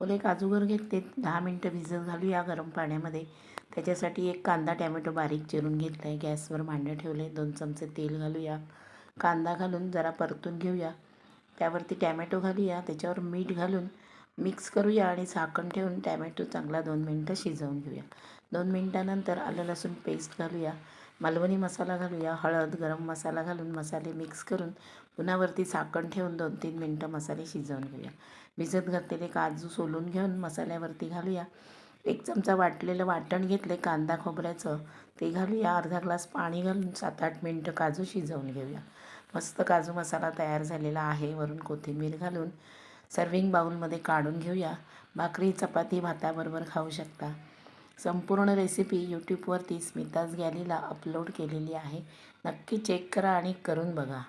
ओले काजूगर घेतले 10 मिनटं भिजत घालूया गरम पाण्यामध्ये. त्याच्यासाठी एक कांदा टॅमॅटो बारीक चिरून घेतला आहे. गॅसवर भांडं ठेवले. 2 चमचे तेल घालूया. कांदा घालून जरा परतून घेऊया. त्यावरती टॅमॅटो घालूया. त्याच्यावर मीठ घालून मिक्स करूया आणि झाकण ठेवून टॅमॅटो चांगला 2 मिनटं शिजवून घेऊया. 2 मिनटानंतर आलं लसूण पेस्ट घालूया. मालवणी मसाला घालूया. हळद, गरम मसाला घालून मसाले मिक्स करून पुन्हा वरती झाकण ठेवून 2-3 मिनटं मसाले शिजवून घेऊया. भिजत घातलेले काजू सोलून घेऊन मसाल्यावरती घालूया. 1 चमचा वाटलेलं वाटण घेतले कांदा खोबऱ्याचं, ते घालूया. अर्धा ग्लास पाणी घालून 7-8 मिनटं काजू शिजवून घेऊया. मस्त काजू मसाला तयार झालेला आहे. वरून कोथिंबीर घालून सर्विंग बाउलमध्ये काढून घेऊया. भाकरी, चपाती, भाताबरोबर खाऊ शकता. संपूर्ण रेसिपी यूट्यूबवरती स्मिताज गॅलीला अपलोड केलेली आहे. नक्की चेक करा आणि करून बघा.